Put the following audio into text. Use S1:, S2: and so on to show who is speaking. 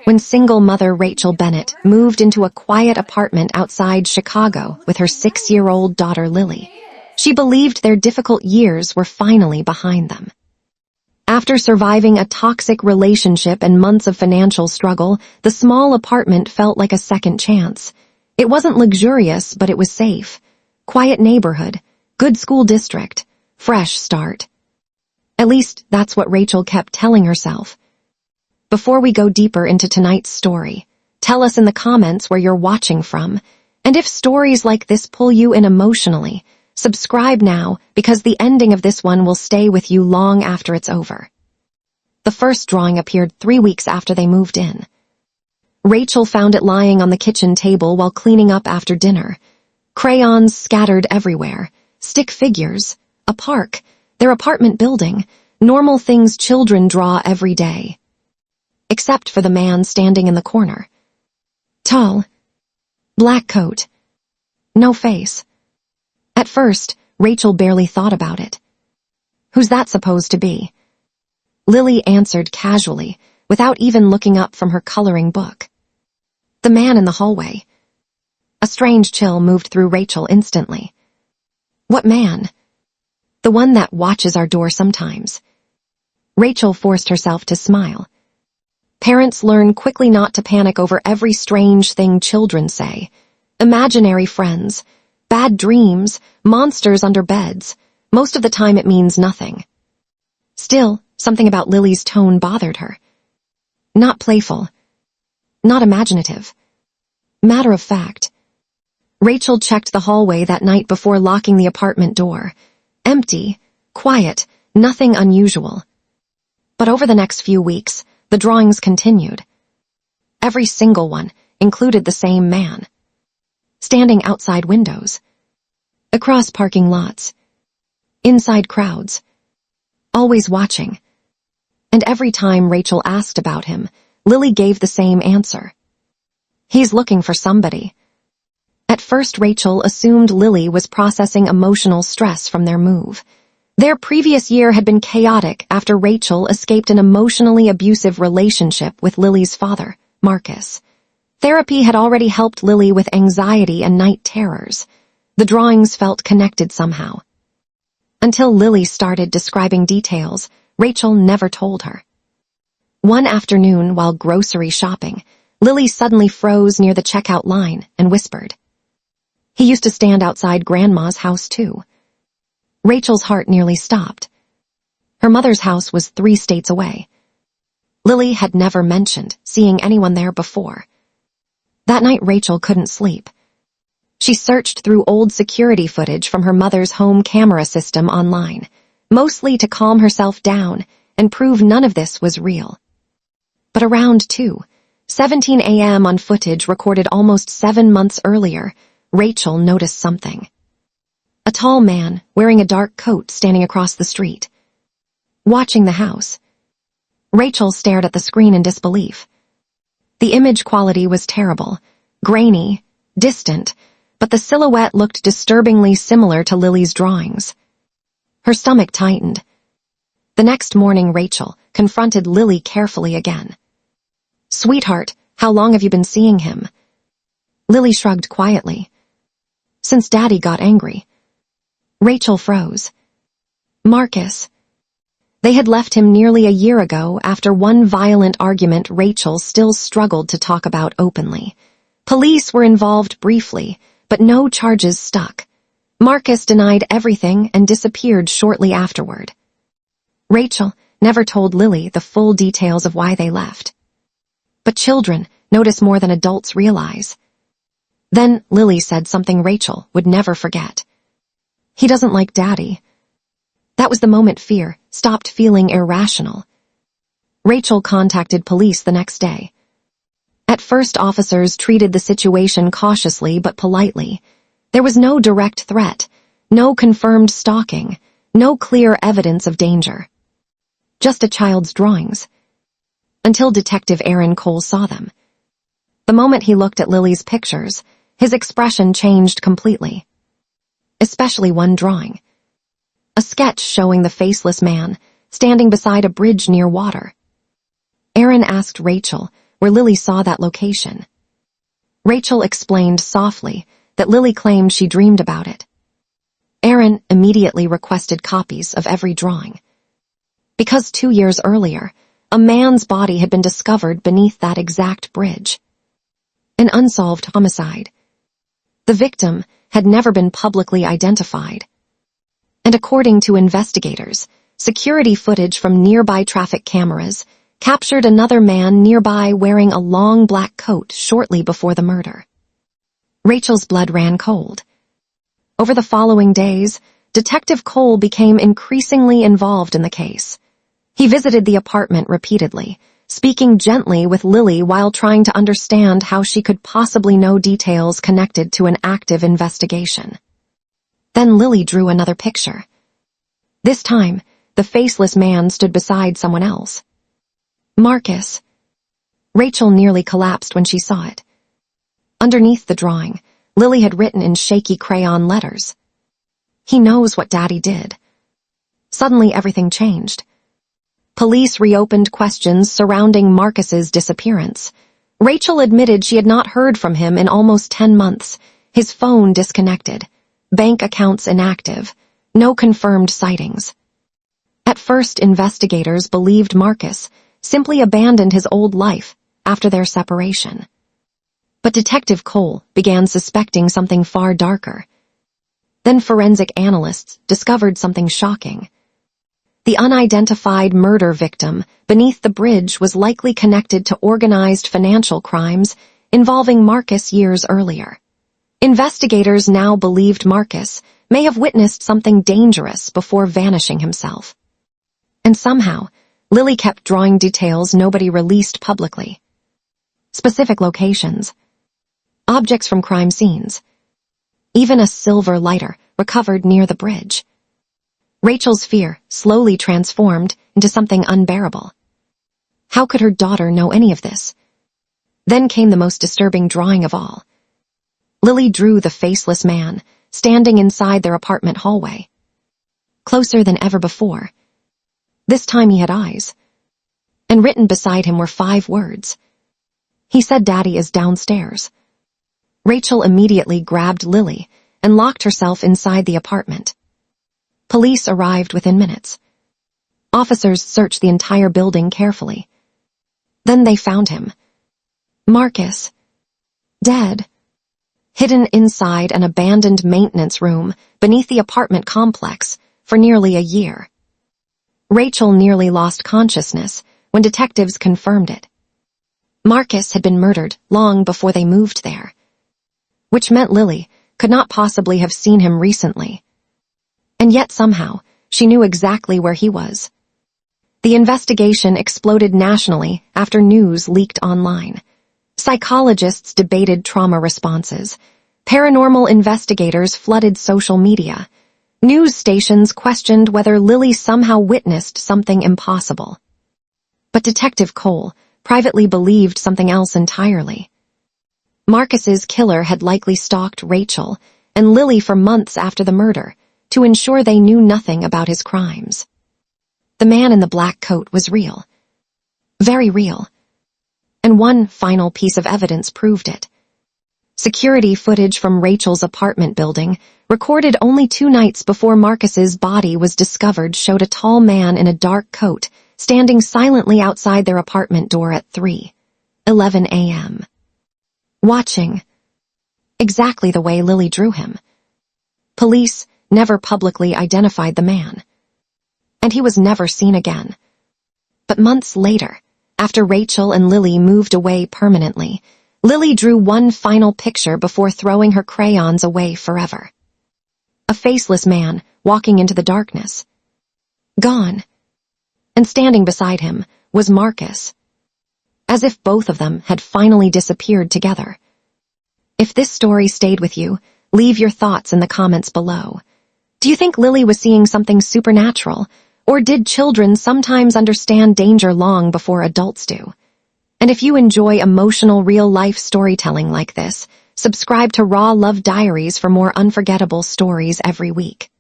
S1: when single mother Rachel Bennett moved into a quiet apartment outside Chicago with her 6-year-old daughter Lily. She believed their difficult years were finally behind them. After surviving a toxic relationship and months of financial struggle, the small apartment felt like a second chance. It wasn't luxurious, but it was safe. Quiet neighborhood, good school district, fresh start. At least that's what Rachel kept telling herself. Before we go deeper into tonight's story, tell us in the comments where you're watching from, and if stories like this pull you in emotionally, subscribe now because the ending of this one will stay with you long after it's over. The first drawing appeared 3 weeks after they moved in. Rachel found it lying on the kitchen table while cleaning up after dinner. Crayons scattered everywhere, stick figures, a park, their apartment building, normal things children draw every day. Except for the man standing in the corner. Tall, black coat, no face. At first, Rachel barely thought about it. Who's that supposed to be? Lily answered casually, without even looking up from her coloring book. The man in the hallway. A strange chill moved through Rachel instantly. What man? The one that watches our door sometimes. Rachel forced herself to smile. Parents learn quickly not to panic over every strange thing children say. Imaginary friends, bad dreams, monsters under beds. Most of the time it means nothing. Still, something about Lily's tone bothered her. Not playful. Not imaginative. Matter of fact. Rachel checked the hallway that night before locking the apartment door. Empty, quiet, nothing unusual. But over the next few weeks, the drawings continued. Every single one included the same man. Standing outside windows. Across parking lots. Inside crowds. Always watching. And every time Rachel asked about him, Lily gave the same answer. He's looking for somebody. At first, Rachel assumed Lily was processing emotional stress from their move. Their previous year had been chaotic after Rachel escaped an emotionally abusive relationship with Lily's father, Marcus. Therapy had already helped Lily with anxiety and night terrors. The drawings felt connected somehow. Until Lily started describing details Rachel never told her. One afternoon, while grocery shopping, Lily suddenly froze near the checkout line and whispered. He used to stand outside Grandma's house too. Rachel's heart nearly stopped. Her mother's house was 3 states away. Lily had never mentioned seeing anyone there before. That night Rachel couldn't sleep. She searched through old security footage from her mother's home camera system online, mostly to calm herself down and prove none of this was real. But around 2:17 a.m. on footage recorded almost 7 months earlier, Rachel noticed something. A tall man wearing a dark coat standing across the street. Watching the house. Rachel stared at the screen in disbelief. The image quality was terrible, grainy, distant, but the silhouette looked disturbingly similar to Lily's drawings. Her stomach tightened. The next morning Rachel confronted Lily carefully again. "Sweetheart, how long have you been seeing him?" Lily shrugged quietly. "Since Daddy got angry." Rachel froze. Marcus. They had left him nearly a year ago after one violent argument Rachel still struggled to talk about openly. Police were involved briefly, but no charges stuck. Marcus denied everything and disappeared shortly afterward. Rachel never told Lily the full details of why they left. But children notice more than adults realize. Then Lily said something Rachel would never forget. "He doesn't like Daddy." That was the moment fear stopped feeling irrational. Rachel contacted police the next day. At first, officers treated the situation cautiously but politely. There was no direct threat, no confirmed stalking, no clear evidence of danger. Just a child's drawings. Until Detective Aaron Cole saw them. The moment he looked at Lily's pictures, his expression changed completely. Especially one drawing. A sketch showing the faceless man standing beside a bridge near water. Aaron asked Rachel where Lily saw that location. Rachel explained softly that Lily claimed she dreamed about it. Aaron immediately requested copies of every drawing. Because 2 years earlier, a man's body had been discovered beneath that exact bridge. An unsolved homicide. The victim had never been publicly identified. And according to investigators, security footage from nearby traffic cameras captured another man nearby wearing a long black coat shortly before the murder. Rachel's blood ran cold. Over the following days, Detective Cole became increasingly involved in the case. He visited the apartment repeatedly, speaking gently with Lily while trying to understand how she could possibly know details connected to an active investigation. Then Lily drew another picture. This time, the faceless man stood beside someone else. Marcus. Rachel nearly collapsed when she saw it. Underneath the drawing, Lily had written in shaky crayon letters, "He knows what Daddy did." Suddenly everything changed. Police reopened questions surrounding Marcus's disappearance. Rachel admitted she had not heard from him in almost 10 months, his phone disconnected, bank accounts inactive, no confirmed sightings. At first, investigators believed Marcus simply abandoned his old life after their separation. But Detective Cole began suspecting something far darker. Then forensic analysts discovered something shocking. The unidentified murder victim beneath the bridge was likely connected to organized financial crimes involving Marcus years earlier. Investigators now believed Marcus may have witnessed something dangerous before vanishing himself. And somehow, Lily kept drawing details nobody released publicly. Specific locations, objects from crime scenes, even a silver lighter recovered near the bridge. Rachel's fear slowly transformed into something unbearable. How could her daughter know any of this? Then came the most disturbing drawing of all. Lily drew the faceless man, standing inside their apartment hallway. Closer than ever before. This time he had eyes. And written beside him were 5 words. He said Daddy is downstairs. Rachel immediately grabbed Lily and locked herself inside the apartment. Police arrived within minutes. Officers searched the entire building carefully. Then they found him. Marcus. Dead. Hidden inside an abandoned maintenance room beneath the apartment complex for nearly a year. Rachel nearly lost consciousness when detectives confirmed it. Marcus had been murdered long before they moved there, which meant Lily could not possibly have seen him recently. And yet somehow, she knew exactly where he was. The investigation exploded nationally after news leaked online. Psychologists debated trauma responses. Paranormal investigators flooded social media. News stations questioned whether Lily somehow witnessed something impossible. But Detective Cole privately believed something else entirely. Marcus's killer had likely stalked Rachel and Lily for months after the murder to ensure they knew nothing about his crimes. The man in the black coat was real. Very real. And one final piece of evidence proved it. Security footage from Rachel's apartment building, recorded only 2 nights before Marcus's body was discovered, showed a tall man in a dark coat standing silently outside their apartment door at 3:11 a.m. Watching. Exactly the way Lily drew him. Police never publicly identified the man. And he was never seen again. But months later, after Rachel and Lily moved away permanently, Lily drew one final picture before throwing her crayons away forever. A faceless man walking into the darkness. Gone. And standing beside him was Marcus. As if both of them had finally disappeared together. If this story stayed with you, leave your thoughts in the comments below. Do you think Lily was seeing something supernatural, or did children sometimes understand danger long before adults do? And if you enjoy emotional real-life storytelling like this, subscribe to Raw Love Diaries for more unforgettable stories every week.